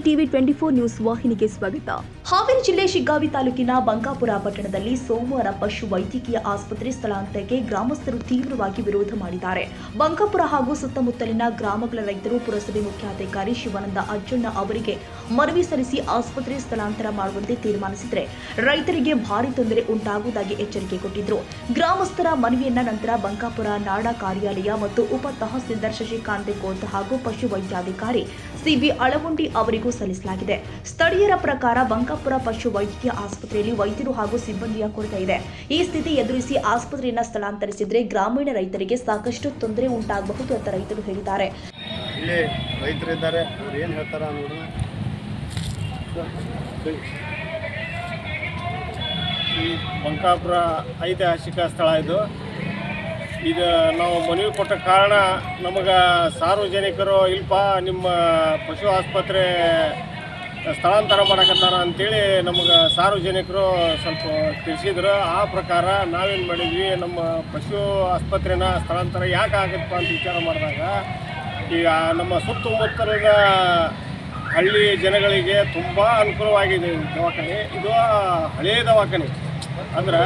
TV 24 news ವಾಹಿನಿಗೆ ಸ್ವಾಗತ. ಹಾವೇರಿ ಜಿಲ್ಲೆ ಶಿಗ್ಗಾವಿ ತಾಲೂಕಿನ ಬಂಕಾಪುರ ಪಟ್ಟಣದಲ್ಲಿ ಸೋಮವಾರ ಪಶು ವೈದ್ಯಕೀಯ ಆಸ್ಪತ್ರೆ ಸ್ಥಳಾಂತರಕ್ಕೆ ಗ್ರಾಮಸ್ಥರು ತೀವ್ರವಾಗಿ ವಿರೋಧ ಮಾಡಿದ್ದಾರೆ. ಬಂಕಾಪುರ ಹಾಗೂ ಸುತ್ತಮುತ್ತಲಿನ ಗ್ರಾಮಗಳ ರೈತರು ಪುರಸಭೆ ಮುಖ್ಯಾಧಿಕಾರಿ ಶಿವಾನಂದ ಅಜ್ಜಣ್ಣ ಅವರಿಗೆ ಮನವಿ ಸಲ್ಲಿಸಿ ಆಸ್ಪತ್ರೆ ಸ್ಥಳಾಂತರ ಮಾಡುವಂತೆ ತೀರ್ಮಾನಿಸಿದರೆ ರೈತರಿಗೆ ಭಾರಿ ತೊಂದರೆ ಉಂಟಾಗುವುದಾಗಿ ಎಚ್ಚರಿಕೆ ಕೊಟ್ಟಿದ್ರು. ಗ್ರಾಮಸ್ಥರ ಮನವಿಯನ್ನ ನಂತರ ಬಂಕಾಪುರ ನಾಡ ಕಾರ್ಯಾಲಯ ಮತ್ತು ಉಪ ತಹಸೀಲ್ದಾರ್ ಶಶಿಕಾಂತ್ ಕೋತ್ ಹಾಗೂ ಪಶು ವೈದ್ಯಾಧಿಕಾರಿ ಸಿಬಿ ಅಳವಂಡಿ ಅವರಿಗೂ ಸಲ್ಲಿಸಲಾಗಿದೆ. ಸ್ಥಳೀಯರ ಪ್ರಕಾರ ಬಂಕಾಪುರ ಪಶು ವೈದ್ಯಕೀಯ ಆಸ್ಪತ್ರೆಯಲ್ಲಿ ವೈದ್ಯರು ಹಾಗೂ ಸಿಬ್ಬಂದಿಯ ಕೊರತೆ ಇದೆ. ಈ ಸ್ಥಿತಿ ಎದುರಿಸಿ ಆಸ್ಪತ್ರೆಯನ್ನು ಸ್ಥಳಾಂತರಿಸಿದರೆ ಗ್ರಾಮೀಣ ರೈತರಿಗೆ ಸಾಕಷ್ಟು ತೊಂದರೆ ಉಂಟಾಗಬಹುದು ಅಂತ ರೈತರು ಹೇಳಿದ್ದಾರೆ. ಇಲ್ಲಿ ರೈತರಿದ್ದಾರೆ, ಅವ್ರು ಏನು ಹೇಳ್ತಾರ ನೋಡೋಣ. ಈ ಬಂಕಾಪುರ ಐತಿಹಾಸಿಕ ಸ್ಥಳ ಇದು ನಾವು ಮನವಿ ಕೊಟ್ಟ ಕಾರಣ ನಮಗೆ ಸಾರ್ವಜನಿಕರು ಇಲ್ಪ ನಿಮ್ಮ ಪಶು ಆಸ್ಪತ್ರೆ ಸ್ಥಳಾಂತರ ಮಾಡಕತ್ತಾರ ಅಂತೇಳಿ ನಮಗೆ ಸಾರ್ವಜನಿಕರು ಸ್ವಲ್ಪ ತಿಳಿಸಿದ್ರು. ಆ ಪ್ರಕಾರ ನಾವೇನು ಮಾಡಿದ್ವಿ, ನಮ್ಮ ಪಶು ಆಸ್ಪತ್ರೆನ ಸ್ಥಳಾಂತರ ಯಾಕೆ ಆಗತ್ತಪ್ಪ ಅಂತ ವಿಚಾರ ಮಾಡಿದಾಗ ಈಗ ನಮ್ಮ ಸುತ್ತಮುತ್ತಲಿನ ಹಳ್ಳಿ ಜನಗಳಿಗೆ ತುಂಬ ಅನುಕೂಲವಾಗಿದೆ ದವಾಖಾನೆ. ಇದು ಹಳೆಯ ದವಾಖಾನೆ, ಅಂದ್ರೆ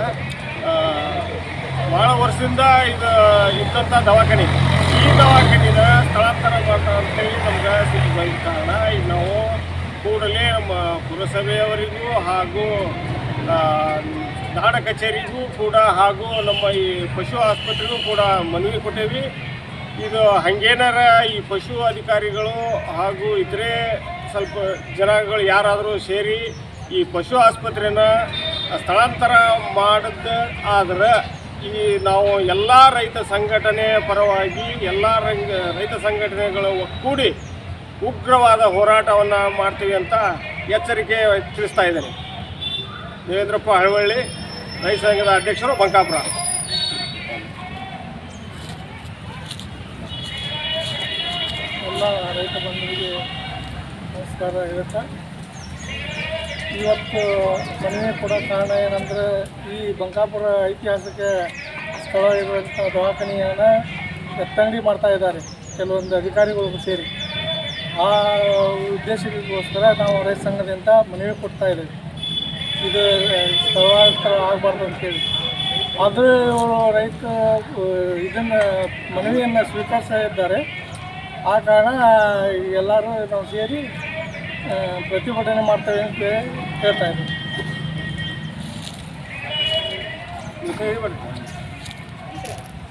ಭಾಳ ವರ್ಷದಿಂದ ಇದು ಇದ್ದಂಥ ದವಾಖಾನೆ. ಈ ದವಾಖಾನಿನ ಸ್ಥಳಾಂತರ ಮಾಡ್ತಾರೆ ಅಂತೇಳಿ ನಮ್ಗೆ ಸಿಟ್ಟು ಬಂದ ಕಾರಣ ಈಗ ನಾವು ಕೂಡಲೇ ನಮ್ಮ ಪುರಸಭೆಯವರಿಗೂ ಹಾಗೂ ನಾಡ ಕಚೇರಿಗೂ ಕೂಡ ಹಾಗೂ ನಮ್ಮ ಈ ಪಶು ಆಸ್ಪತ್ರೆಗೂ ಕೂಡ ಮನವಿ ಕೊಟ್ಟೇವಿ. ಇದು ಹಾಗೇನಾರ ಈ ಪಶು ಅಧಿಕಾರಿಗಳು ಹಾಗೂ ಇತರೆ ಸ್ವಲ್ಪ ಜನಗಳು ಯಾರಾದರೂ ಸೇರಿ ಈ ಪಶು ಆಸ್ಪತ್ರೆನ ಸ್ಥಳಾಂತರ ಮಾಡಿದ ಆದ್ರೆ ಈ ನಾವು ಎಲ್ಲ ರೈತ ಸಂಘಟನೆ ಪರವಾಗಿ ಎಲ್ಲ ರೈತ ಸಂಘಟನೆಗಳು ಒಕ್ಕೂಡಿ ಉಗ್ರವಾದ ಹೋರಾಟವನ್ನು ಮಾಡ್ತೀವಿ ಅಂತ ಎಚ್ಚರಿಕೆ ತಿಳಿಸ್ತಾ ಇದ್ದೇನೆ. ದೇವೇಂದ್ರಪ್ಪ ಹಳವಳ್ಳಿ, ರೈತ ಸಂಘದ ಅಧ್ಯಕ್ಷರು, ಬಂಕಾಪುರ. ಎಲ್ಲ ರೈತ ಬಂಧುಗಳಿಗೆ ನಮಸ್ಕಾರ ಹೇಳುತ್ತಾ, ಇವತ್ತು ಮನವಿ ಕೊಡೋ ಕಾರಣ ಏನಂದರೆ, ಈ ಬಂಕಾಪುರ ಐತಿಹಾಸಿಕ ಸ್ಥಳ ಇರುವಂಥ ದವಾಖಾನೆಯನ್ನು ಎತ್ತಂಗಡಿ ಮಾಡ್ತಾ ಇದ್ದಾರೆ ಕೆಲವೊಂದು ಅಧಿಕಾರಿಗಳು ಸೇರಿ. ಆ ಉದ್ದೇಶಕ್ಕೋಸ್ಕರ ನಾವು ರೈತ ಸಂಘದಿಂದ ಮನವಿ ಕೊಡ್ತಾ ಇದ್ದೇವೆ, ಇದು ಸ್ಥಳಾಂತರ ಆಗಬಾರ್ದು ಅಂತೇಳಿ. ಆದರೆ ಇವರು ರೈತ ಇದನ್ನು ಮನವಿಯನ್ನು ಸ್ವೀಕರಿಸ್ತಾ ಇದ್ದಾರೆ. ಆ ಕಾರಣ ಎಲ್ಲರೂ ನಾವು ಸೇರಿ ಪ್ರತಿಭಟನೆ ಮಾಡ್ತೇವೆ ಅಂತ ಹೇಳ್ತಾ ಇದ್ದೀವಿ.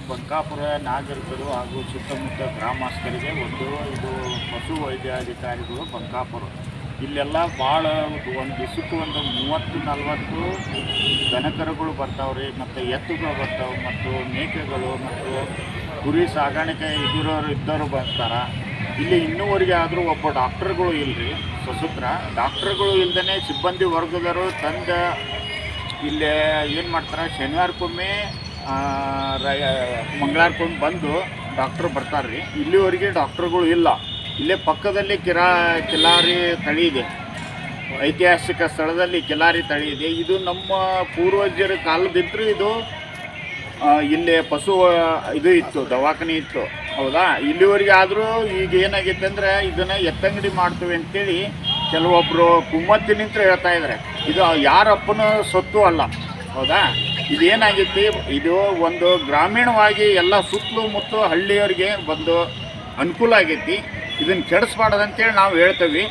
ಬಂಕಾಪುರ ನಾಗರಿಕರು ಹಾಗೂ ಸುತ್ತಮುತ್ತ ಗ್ರಾಮಸ್ಥರಿಗೆ ಇದು ಪಶು ವೈದ್ಯಾಧಿಕಾರಿಗಳು ಬಂಕಾಪುರ ಇಲ್ಲೆಲ್ಲ ಭಾಳ ಒಂದು ದಿವಸಕ್ಕೆ ಒಂದು 30-40 ದನಕರುಗಳು ಬರ್ತಾವ್ರಿ, ಮತ್ತು ಎತ್ತುಗಳು ಬರ್ತಾವೆ, ಮತ್ತು ಮೇಕೆಗಳು ಮತ್ತು ಕುರಿ ಸಾಗಾಣಿಕೆ ಇದ್ದವರು ಬರ್ತಾರೆ. ಇಲ್ಲಿ ಇನ್ನೂವರೆಗೆ ಆದರೂ ಒಬ್ಬ ಡಾಕ್ಟರ್ಗಳು ಇಲ್ಲರಿ, ಸಶಸ್ತ್ರ ಡಾಕ್ಟರ್ಗಳು ಇಲ್ಲದೇ ಸಿಬ್ಬಂದಿ ವರ್ಗದವರು ತಂದು ಇಲ್ಲೇ ಏನು ಮಾಡ್ತಾರೆ, ಶನಿವಾರಕ್ಕೊಮ್ಮೆ ಮಂಗಳವಾರಕ್ಕೊಮ್ಮೆ ಬಂದು ಡಾಕ್ಟ್ರು ಬರ್ತಾರೆ ರೀ. ಇಲ್ಲಿವರೆಗೆ ಡಾಕ್ಟ್ರುಗಳು ಇಲ್ಲ. ಇಲ್ಲೇ ಪಕ್ಕದಲ್ಲಿ ಕಿಲಾರಿ ತಳಿ ಇದೆ, ಐತಿಹಾಸಿಕ ಸ್ಥಳದಲ್ಲಿ ಕಿಲಾರಿ ತಳಿ ಇದೆ. ಇದು ನಮ್ಮ ಪೂರ್ವಜರ ಕಾಲದಿದ್ದರೂ ಇದು ಇಲ್ಲೇ ಪಶು ಇದು ಇತ್ತು, ದವಾಖಾನೆ ಇತ್ತು, ಹೌದಾ. ಇಲ್ಲಿವರೆಗೆ ಆದರೂ ಈಗ ಏನಾಗೈತೆ ಅಂದರೆ ಇದನ್ನು ಎತ್ತಂಗಡಿ ಮಾಡ್ತೀವಿ ಅಂತೇಳಿ ಕೆಲವೊಬ್ಬರು ಕುಮ್ಮತ್ತಿನಿಂತ ಹೇಳ್ತಾ ಇದ್ದಾರೆ. ಇದು ಯಾರಪ್ಪನ ಸೊತ್ತು ಅಲ್ಲ, ಹೌದಾ. ಇದೇನಾಗೈತಿ, ಇದು ಒಂದು ಗ್ರಾಮೀಣವಾಗಿ ಎಲ್ಲ ಸುತ್ತಲೂ ಮುತ್ತು ಹಳ್ಳಿಯವರಿಗೆ ಒಂದು ಅನುಕೂಲ ಆಗೈತಿ. ಇದನ್ನು ಕೆಡಿಸ್ಬಾರ್ದಂತೇಳಿ ನಾವು ಹೇಳ್ತೀವಿ.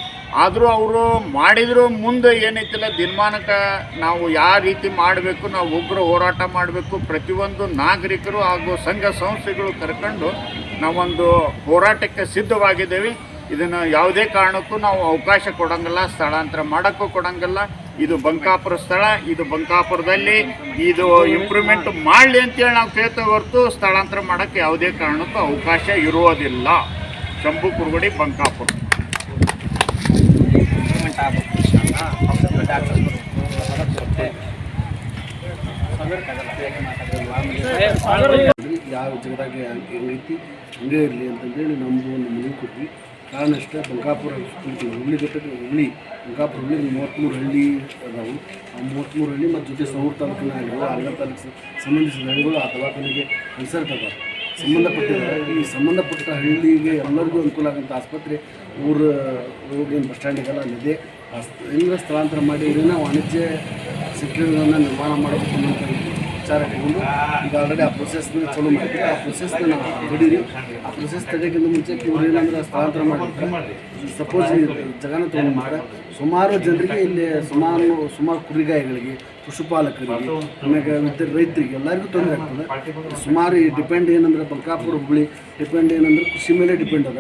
ಆದರೂ ಅವರು ಮಾಡಿದ್ರು ಮುಂದೆ ಏನೈತಿಲ್ಲ, ದಿನಮಾನಕ್ಕೆ ನಾವು ಯಾವ ರೀತಿ ಮಾಡಬೇಕು, ನಾವು ಉಗ್ರ ಹೋರಾಟ ಮಾಡಬೇಕು, ಪ್ರತಿಯೊಂದು ನಾಗರಿಕರು ಹಾಗೂ ಸಂಘ ಸಂಸ್ಥೆಗಳು ಕರ್ಕೊಂಡು ನಾವೊಂದು ಹೋರಾಟಕ್ಕೆ ಸಿದ್ಧವಾಗಿದ್ದೇವೆ. ಇದನ್ನು ಯಾವುದೇ ಕಾರಣಕ್ಕೂ ನಾವು ಅವಕಾಶ ಕೊಡೋಂಗಿಲ್ಲ, ಸ್ಥಳಾಂತರ ಮಾಡೋಕ್ಕೂ ಕೊಡೋಂಗಿಲ್ಲ. ಇದು ಬಂಕಾಪುರ ಸ್ಥಳ, ಇದು ಬಂಕಾಪುರದಲ್ಲಿ ಇದು ಇಂಪ್ರೂವ್ಮೆಂಟ್ ಮಾಡಲಿ ಅಂತೇಳಿ ನಾವು ಕೇಳ್ತೇವೆ ಹೊರತು ಸ್ಥಳಾಂತರ ಮಾಡೋಕ್ಕೆ ಯಾವುದೇ ಕಾರಣಕ್ಕೂ ಅವಕಾಶ ಇರುವುದಿಲ್ಲ. ಶಂಭು ಕುರುಗುಡಿ, ಬಂಕಾಪುರ. ಯಾವ ಜಗದಾಗ ಹೆಂಗೈತಿ ಹಂಗೆ ಇರಲಿ ಅಂತಂದೇಳಿ ನಮ್ಮದು ಒಂದು ಮನವಿ ಕೊಟ್ವಿ. ಕಾರಣ ಅಷ್ಟೇ, ಬಂಕಾಪುರ ಹುಬ್ಳಿ ಜೊತೆಗೆ ಬಂಕಾಪುರ ಹುಬ್ಳಿ 33 ಹಳ್ಳಿ ಅದಾವು. ಆ 33 ಹಳ್ಳಿ ಮತ್ತು ಜೊತೆ ಸೌರ್ ತಾಲೂಕಿನ ಹಳ್ಳಿಗಳು, ಅಲ್ಲ ತಾಲೂಕು ಸಂಬಂಧಿಸಿದ ಹಳ್ಳಿಗಳು ಆ ದವಾಖಾನೆಗೆ ಹೆಸರಿರ್ತವೆ. ಸಂಬಂಧಪಟ್ಟಿದ್ದಾರೆ. ಈ ಸಂಬಂಧಪಟ್ಟ ಹಳ್ಳಿಗೆ ಎಲ್ಲರಿಗೂ ಅನುಕೂಲ ಆಗೋಂಥ ಆಸ್ಪತ್ರೆ ಊರು ರೋಗೇನು ಬಸ್ ಸ್ಟ್ಯಾಂಡಿಗೆಲ್ಲ ಅಲ್ಲಿದೆ. ಇಲ್ಲಿಂದ ಸ್ಥಳಾಂತರ ಮಾಡಿ ಇಲ್ಲಿನ ವಾಣಿಜ್ಯ ಸೆಕ್ಟರ್ಗಳನ್ನು ನಿರ್ಮಾಣ ಮಾಡಬೇಕು ಅನ್ನೋಂಥ ವಿಚಾರ ಇಟ್ಕೊಂಡು ಈಗ ಆಲ್ರೆಡಿ ಆ ಪ್ರೊಸೆಸ್ನ ಚಾಲೂ ಮಾಡಿದ್ವಿ. ಆ ಪ್ರೊಸೆಸ್ನ ನಾವು ಹಿಡೀರಿ. ಆ ಪ್ರೊಸೆಸ್ ತೆಗೆಯೋಕ್ಕಿಂತ ಮುಂಚೆ ಇವ್ರು ಏನಂದ್ರೆ ಸ್ಥಳಾಂತರ ಮಾಡಿದ್ರೆ ಸಪೋಸ್ ಈ ಜಗನ ತೊಗೊಂಡ್ರೆ ಸುಮಾರು ಜನರಿಗೆ ಇಲ್ಲಿ ಸುಮಾರು ಕುರಿಗಾಯಿಗಳಿಗೆ, ಪಶುಪಾಲಕರಿಗೆ, ಆಮೇಲೆ ಮತ್ತು ರೈತರಿಗೆ ಎಲ್ಲರಿಗೂ ತೊಂದರೆ ಆಗ್ತದೆ. ಸುಮಾರು ಈ ಡಿಪೆಂಡ್ ಏನಂದ್ರೆ ಬಂಕಾಪುರ ಹುಬ್ಬಳ್ಳಿ ಡಿಪೆಂಡ್ ಏನಂದ್ರೆ ಕೃಷಿ ಮೇಲೆ ಡಿಪೆಂಡ್ ಅದ.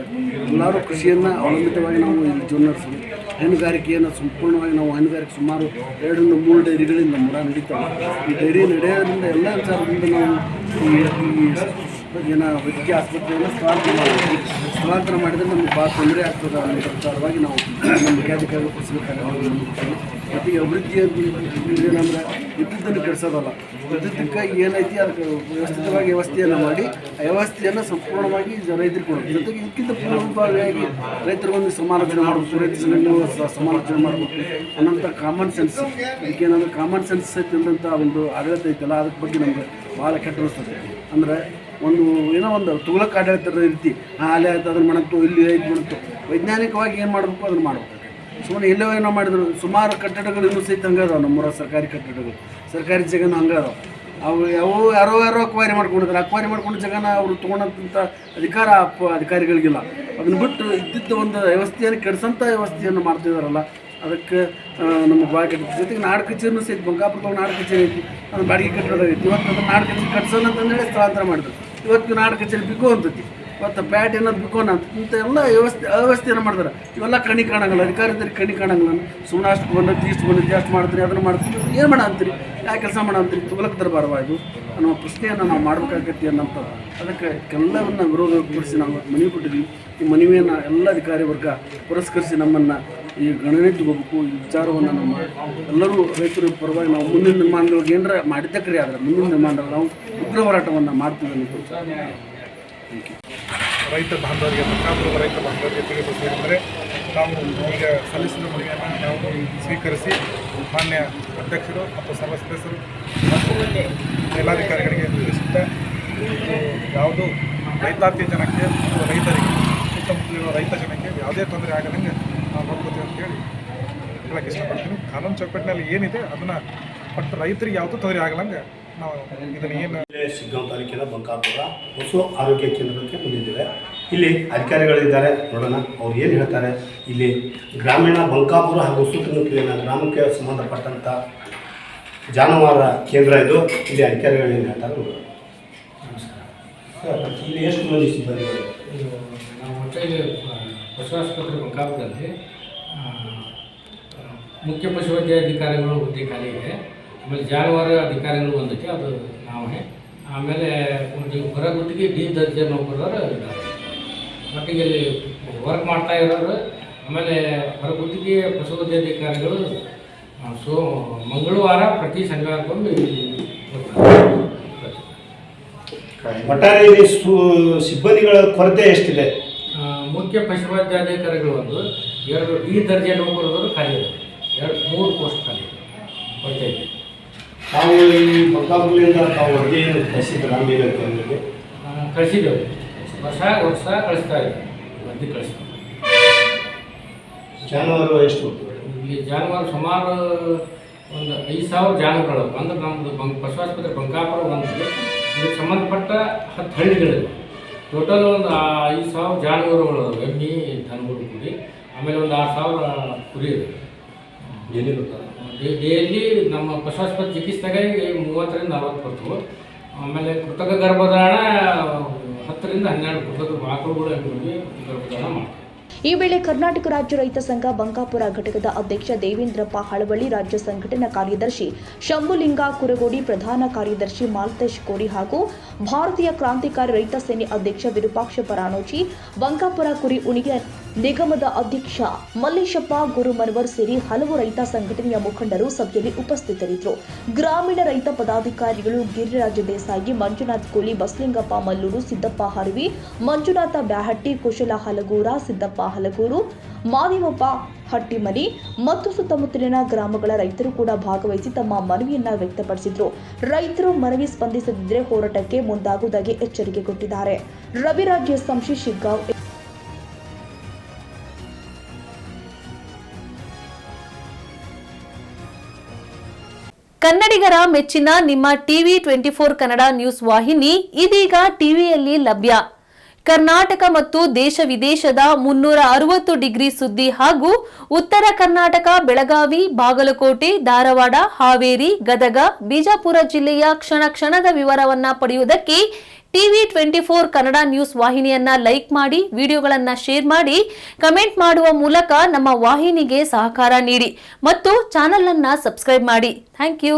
ಎಲ್ಲರೂ ಕೃಷಿಯನ್ನು ಅವಲಂಬಿತವಾಗಿ ನಾವು ಇಲ್ಲಿ ಜೀವನ ನಡೆಸೋದು. ಹೈನುಗಾರಿಕೆಯನ್ನು ಸಂಪೂರ್ಣವಾಗಿ ನಾವು ಹೈನುಗಾರಿಕೆ ಸುಮಾರು 2 ರಿಂದ 3 ಡೈರಿಗಳಿಂದ ಮುರ ನಡೀತಾವೆ. ಈ ಡೈರಿ ನಡೆಯೋದ್ರಿಂದ ಎಲ್ಲ ವಿಚಾರದಿಂದ ನಾವು ಈ ವೈದ್ಯಕೀಯ ಆಸ್ಪತ್ರೆಯನ್ನು ಸ್ಥಳಾಂತರ ಮಾಡಿದರೆ ನಮಗೆ ಭಾಳ ತೊಂದರೆ ಆಗ್ತದೆ ಅನ್ನೋ ವಿಚಾರವಾಗಿ ನಾವು ನಮ್ಮ ಮುಖ್ಯಾಧಿಕಾರಿಗಳು ಕೊಡಿಸಬೇಕಾಗುತ್ತೆ. ಜೊತೆಗೆ ಅಭಿವೃದ್ಧಿ ಏನಂದ್ರೆ ವಿದ್ಯುತ್ತನ್ನು ಕೆಡಿಸೋದಲ್ಲ, ವಿದ್ಯುತ್ತಕ್ಕೆ ಏನೈತಿ ಅದಕ್ಕೆ ವ್ಯವಸ್ಥೆಯನ್ನು ಮಾಡಿ ಆ ವ್ಯವಸ್ಥೆಯನ್ನು ಸಂಪೂರ್ಣವಾಗಿ ರೈತರಿಗೆ ಕೊಡೋದು. ಜೊತೆಗೆ ಇದಕ್ಕಿಂತ ಪೂರ್ವಭಾವಿಯಾಗಿ ರೈತರಿಗೊಂದು ಸಮಾಲೋಚನೆ ಮಾಡಬೇಕು, ರೈತ ಸಂಘಟನೆಗಳು ಸಮಾಲೋಚನೆ ಮಾಡಬೇಕು ಅನ್ನೋಂಥ ಕಾಮನ್ ಸೆನ್ಸ್. ಇದಕ್ಕೇನಂದ್ರೆ ಕಾಮನ್ ಸೆನ್ಸ್ ಇದ್ದಂಥ ಒಂದು ಆಡಳಿತ ಐತಲ್ಲ, ಅದಕ್ಕೆ ಬಗ್ಗೆ ನಮ್ಗೆ ಭಾಳ ಕೆಟ್ಟ ಅನಿಸ್ತದೆ. ಅಂದರೆ ಒಂದು ತುಗಳಕ್ಕೆ ಆಡಳಿತ ರೀತಿ ಅಲ್ಲೇ ಆಯ್ತು ಅದನ್ನು ಮಾಡತ್ತು, ಇಲ್ಲಿ ಆಯ್ತು ಮಾಡತ್ತು. ವೈಜ್ಞಾನಿಕವಾಗಿ ಏನು ಮಾಡಬೇಕು ಅದನ್ನು ಮಾಡಬೇಕು. ಸುಮ್ಮನೆ ಎಲ್ಲೋ ಏನೋ ಮಾಡಿದ್ರು. ಸುಮಾರು ಕಟ್ಟಡಗಳು ಇನ್ನೂ ಸಹಿತ ಹಂಗೆ ಅದಾವೆ. ನಮ್ಮೂರ ಸರ್ಕಾರಿ ಕಟ್ಟಡಗಳು, ಸರ್ಕಾರಿ ಜಾಗನ ಹಂಗೆ ಅದಾವೆ. ಅವು ಯಾರೋ ಅಕ್ವೈರಿ ಮಾಡ್ಕೊಂಡಿದ್ದಾರೆ. ಅಕ್ವೈರಿ ಮಾಡ್ಕೊಂಡು ಜಾಗನ ಅವರು ತೊಗೊಂಡಂಥ ಅಧಿಕಾರ ಅಧಿಕಾರಿಗಳಿಗಿಲ್ಲ. ಅದನ್ನು ಬಿಟ್ಟು ಇದ್ದಿದ್ದ ಒಂದು ವ್ಯವಸ್ಥೆಯನ್ನು ಕೆಡಿಸೋಂಥ ವ್ಯವಸ್ಥೆಯನ್ನು ಮಾಡ್ತಿದ್ದಾರಲ್ಲ, ಅದಕ್ಕೆ ನಮ್ಮ ಭಾಳ ಕೆಟ್ಟ. ಜೊತೆಗೆ ನಾಡು ಕಚೇರಿನೂ ಸಹಿತ ಬಂಕಾಪುರದಾಗ ನಾಡು ಕಚೇರಿ ಐತಿ, ಅದು ಬಾಡಿಗೆ ಕಟ್ಟಡ ಐತಿ. ಇವತ್ತು ಅದನ್ನು ನಾಡು ಕಚೇರಿ ಕಟ್ಸೋಣ ಅಂತಂದೇಳಿ ಸ್ಥಳಾಂತರ ಮಾಡಿದ್ರು. ಇವತ್ತು ನಾಡು ಕಚೇರಿ ಬಿಕೋ ಅಂತೈತಿ, ಇವತ್ತು ಪ್ಯಾಟ್ ಏನಾದ್ರು ಬಿಕೋಣ ಅಂತ ಇಂಥ ಎಲ್ಲ ಅವ್ಯವಸ್ಥೆಯನ್ನು ಮಾಡ್ತಾರೆ. ಇವೆಲ್ಲ ಕಣಿ ಕಾಣಂಗಿಲ್ಲ, ಅಧಿಕಾರದಲ್ಲಿ ಕಣಿ ಕಾಣಂಗಿಲ್ಲ. ಸುಮ್ಮನೆ ಅಷ್ಟು ಬಂದದ್ದು ಇಷ್ಟು ಬಂದದ್ದು ಜಾಸ್ತಿ ಮಾಡ್ತೀರಿ, ಅದನ್ನು ಮಾಡ್ತೀವಿ, ಏನು ಮಾಡ ಅಂತೀರಿ, ಯಾವ ಕೆಲಸ ಮಾಡ ಅಂತೀರಿ, ತುಗಲಕ್ಕೆ ದರಬಾರವಾ ಇದು ಅನ್ನೋ ಪ್ರಶ್ನೆಯನ್ನು ನಾವು ಮಾಡಬೇಕಾಗತ್ತೆ ಅನ್ನೋಂಥ. ಅದಕ್ಕೆ ಎಲ್ಲವನ್ನ ವಿರೋಧಪಡಿಸಿ ನಾವು ಮನವಿ ಕೊಟ್ಟಿದ್ವಿ. ಈ ಮನವಿಯನ್ನು ಎಲ್ಲ ಅಧಿಕಾರಿ ವರ್ಗ ಪುರಸ್ಕರಿಸಿ ನಮ್ಮನ್ನು ಈ ಗಣನೆ ತಗೋಬೇಕು. ಈ ವಿಚಾರವನ್ನು ನಮ್ಮ ಎಲ್ಲರೂ ರೈತರ ಪರವಾಗಿ ನಾವು ಮುಂದಿನ ನಿರ್ಮಾಣದೊಳಗೆ ಏನಾರ ಮಾಡಿದ್ದ ಕ್ರಿಯೆ ಆದರೆ ಮುಂದಿನ ನಿರ್ಮಾಣದಲ್ಲಿ ನಾವು ಉಗ್ರ ಹೋರಾಟವನ್ನು ಮಾಡ್ತೀವಿ ಅಂತ. ರೈತ ಬಾಂಧವರಿಗೆ, ಬಂಕಾಪುರದ ರೈತ ಬಾಂಧವರಿಗೆ ತಿಳಿಸಬೇಕೆಂದರೆ ನಾವು ಈಗ ಸಲ್ಲಿಸಿದ ಮನವಿಯನ್ನು ನಾವು ಸ್ವೀಕರಿಸಿ ಮಾನ್ಯ ಅಧ್ಯಕ್ಷರು ಮತ್ತು ಸರ್ವ ಸದಸ್ಯರು ಮತ್ತು ಮೇಲಾಧಿಕಾರಿಗಳಿಗೆ ತಿಳಿಸುತ್ತಾ ಯಾವುದು ರೈತಾಪಿ ಜನಕ್ಕೆ ಮತ್ತು ರೈತರಿಗೆ ಸುತ್ತಮುತ್ತಲಿರುವ ರೈತ ಜನಕ್ಕೆ ಯಾವುದೇ ತೊಂದರೆ ಆಗದಂಗೆ ನಾವು ನೋಡ್ಕೋತೀವಿ ಅಂತೇಳಿ ಹೇಳಕ್ಕೆ ಇಷ್ಟಪಡ್ತೀನಿ. ಕಾನೂನು ಚೌಕಟ್ಟಿನಲ್ಲಿ ಏನಿದೆ ಅದನ್ನು ಬಟ್ ರೈತರಿಗೆ ಯಾವುದೂ ತೊಂದರೆ ಆಗಲಂಗೆ ನಾವು ಇದನ್ನು ಏನು ಶಿಗ್ಗಾಂವ್ ತಾಲೂಕಿನ ಬಂಕಾಪುರ ಪಶು ಆರೋಗ್ಯ ಕೇಂದ್ರಕ್ಕೆ ಬಂದಿದ್ದೇವೆ. ಇಲ್ಲಿ ಅಧಿಕಾರಿಗಳಿದ್ದಾರೆ, ನೋಡೋಣ ಅವ್ರು ಏನು ಹೇಳ್ತಾರೆ. ಇಲ್ಲಿ ಗ್ರಾಮೀಣ ಬಂಕಾಪುರ ಹಾಗೂ ಸುತ್ತಮುತ್ತಲಿನ ಗ್ರಾಮಕ್ಕೆ ಸಂಬಂಧಪಟ್ಟಂಥ ಜಾನುವಾರು ಕೇಂದ್ರ ಇದು. ಇಲ್ಲಿ ಅಧಿಕಾರಿಗಳು ಏನು ಹೇಳ್ತಾರೆ ನೋಡೋಣ. ನಮಸ್ಕಾರ ಸರ್, ಇಲ್ಲಿ ಎಷ್ಟು ಮಂದಿ ಸಿಬ್ಬಂದಿಗಳು? ನಾವು ಒಟ್ಟಾಗಿ ಪಶು ಆಸ್ಪತ್ರೆ ಬಂಕಾಪುರದಲ್ಲಿ ಮುಖ್ಯ ಪಶುವೈದ್ಯಾಧಿಕಾರಿಗಳು ಹುದ್ದೆ ಖಾಲಿ ಇದೆ. ಆಮೇಲೆ ಜಾನುವಾರು ಅಧಿಕಾರಿಗಳು ಒಂದಕ್ಕೆ ಅದು ನಾವೇ. ಆಮೇಲೆ ಒಂದು ಹೊರಗುತ್ತಿಗೆ ಡಿ ದರ್ಜೆ ನೌಕರರು ಇದ್ದಾರೆ. ಒಟ್ಟಿಗೆ ಇಲ್ಲಿ ವರ್ಕ್ ಮಾಡ್ತಾ ಇರೋರು. ಆಮೇಲೆ ಹೊರಗುತ್ತಿಗೆ ಪಶುವೈದ್ಯಾಧಿಕಾರಿಗಳು ಮಂಗಳವಾರ ಪ್ರತಿ ಶನಿವಾರಕ್ಕೊಮ್ಮೆ ಒಟ್ಟಾರೆ ಇಲ್ಲಿ ಸಿಬ್ಬಂದಿಗಳ ಕೊರತೆ ಎಷ್ಟಿದೆ? ಮುಖ್ಯ ಪಶುವೈದ್ಯಾಧಿಕಾರಿಗಳು ಒಂದು 2 ಡಿ ದರ್ಜೆ ನೌಕರರು ಖಾಲಿ ಇದೆ. 3 ಪೋಸ್ಟ್ ಖಾಲಿ ಇದೆ, ಕೊರತೆ ಇದೆ. ತಾವು ಈ ಬಂಕಾಪುರದಿಂದ ತಾವು ವರದಿಯನ್ನು ಕಳಿಸಿದ್ರೆ ಕೇಂದ್ರಕ್ಕೆ ಕಳಿಸಿದ್ದೇವೆ. ವರ್ಷ ಕಳಿಸ್ತಾ ಇದ್ದೀವಿ, ವರದಿ ಕಳಿಸ್ತೀವಿ. ಜಾನುವಾರು ಎಷ್ಟು? ಇಲ್ಲಿ ಜಾನುವಾರು ಸುಮಾರು ಒಂದು 5,000 ಜಾನುಗಳು. ಅಂದ್ರೆ ನಮ್ಮದು ಪಶು ಆಸ್ಪತ್ರೆ ಬಂಕಾಪುರ ಒಂದು ಇದಕ್ಕೆ ಸಂಬಂಧಪಟ್ಟ 10 ಹಳ್ಳಿಗಳಿವೆ. ಟೋಟಲ್ ಒಂದು 5,000 ಜಾನುವಾರುಗಳು, ಎಮ್ಮೆ ದನಗಳು ಕೂಡಿ. ಆಮೇಲೆ ಒಂದು 6,000 ಕುರಿ ಇದೆ. ಡೈಲಿ ನಮ್ಮ ಪಶು ಆಸ್ಪತ್ರೆ ಚಿಕಿತ್ಸೆಗೆ 30 ರಿಂದ 40 ಬರ್ತವೆ. ಆಮೇಲೆ ಕೃತಕ ಗರ್ಭಧಾರಣ 10 ರಿಂದ 12 ಕೃತಕ ಆಕಳುಗಳು ಎಮ್ಮೆ ಗರ್ಭಧಾರಣ ಮಾಡ್ತಾರೆ. ಈ ವೇಳೆ ಕರ್ನಾಟಕ ರಾಜ್ಯ ರೈತ ಸಂಘ ಬಂಕಾಪುರ ಘಟಕದ ಅಧ್ಯಕ್ಷ ದೇವೇಂದ್ರಪ್ಪ ಹಳವಳ್ಳಿ, ರಾಜ್ಯ ಸಂಘಟನಾ ಕಾರ್ಯದರ್ಶಿ ಶಂಭುಲಿಂಗ ಕುರಗೋಡಿ, ಪ್ರಧಾನ ಕಾರ್ಯದರ್ಶಿ ಮಾಲ್ತೇಶ್ ಕೋರಿ ಹಾಗೂ ಭಾರತೀಯ ಕ್ರಾಂತಿಕಾರಿ ರೈತ ಸೇನೆ ಅಧ್ಯಕ್ಷ ವಿರೂಪಾಕ್ಷ ಪರಾನೋಚಿ, ಬಂಕಾಪುರ ಕುರಿ ಉಣಿಗೆ ನಿಗಮದ ಅಧ್ಯಕ್ಷ ಮಲ್ಲೇಶಪ್ಪ ಗುರುಮನವರ್ ಸೇರಿ ಹಲವು ರೈತ ಸಂಘಟನೆಯ ಮುಖಂಡರು ಸಭೆಯಲ್ಲಿ ಉಪಸ್ಥಿತರಿದ್ದರು. ಗ್ರಾಮೀಣ ರೈತ ಪದಾಧಿಕಾರಿಗಳು ಗಿರಿರಾಜ ದೇಸಾಯಿ, ಮಂಜುನಾಥ್ ಕೋಲಿ, ಬಸಲಿಂಗಪ್ಪ ಮಲ್ಲೂರು, ಸಿದ್ದಪ್ಪ ಹರವಿ, ಮಂಜುನಾಥ ಬ್ಯಾಹಟ್ಟಿ, ಕುಶಲ ಹಲಗೂರ, ಸಿದ್ದಪ್ಪ ಹಲಗೂರು, ಮಾದೇವಪ್ಪ ಹಟ್ಟಿಮನಿ ಮತ್ತು ಸುತ್ತಮುತ್ತಲಿನ ಗ್ರಾಮಗಳ ರೈತರು ಕೂಡ ಭಾಗವಹಿಸಿ ತಮ್ಮ ಮನವಿಯನ್ನ ವ್ಯಕ್ತಪಡಿಸಿದ್ರು. ರೈತರು ಮನವಿ ಸ್ಪಂದಿಸದಿದ್ದರೆ ಹೋರಾಟಕ್ಕೆ ಮುಂದಾಗುವುದಾಗಿ ಎಚ್ಚರಿಕೆ ಕೊಟ್ಟಿದ್ದಾರೆ. ರವಿರಾಜ್ ಸಂಶಿ ಶಿಗ್ಗಾಂವ್. ಕನ್ನಡಿಗರ ಮೆಚ್ಚಿನ ನಿಮ್ಮ ಟಿವಿ 24 ಕನ್ನಡ ನ್ಯೂಸ್ ವಾಹಿನಿ ಇದೀಗ ಟಿವಿಯಲ್ಲಿ ಲಭ್ಯ. ಕರ್ನಾಟಕ ಮತ್ತು ದೇಶ ವಿದೇಶದ 360 ಡಿಗ್ರಿ ಸುದ್ದಿ ಹಾಗೂ ಉತ್ತರ ಕರ್ನಾಟಕ, ಬೆಳಗಾವಿ, ಬಾಗಲಕೋಟೆ, ಧಾರವಾಡ, ಹಾವೇರಿ, ಗದಗ, ಬಿಜಾಪುರ ಜಿಲ್ಲೆಯ ಕ್ಷಣ ಕ್ಷಣದ ವಿವರವನ್ನ ಪಡೆಯುವುದಕ್ಕೆ ಟಿವಿ 24 ಕನ್ನಡ ನ್ಯೂಸ್ ವಾಹಿನಿಯನ್ನ ಲೈಕ್ ಮಾಡಿ, ವಿಡಿಯೋಗಳನ್ನ ಶೇರ್ ಮಾಡಿ, ಕಮೆಂಟ್ ಮಾಡುವ ಮೂಲಕ ನಮ್ಮ ವಾಹಿನಿಗೆ ಸಹಕಾರ ನೀಡಿ ಮತ್ತು ಚಾನೆಲ್ ಅನ್ನ ಸಬ್ಸ್ಕ್ರೈಬ್ ಮಾಡಿ. Thank you.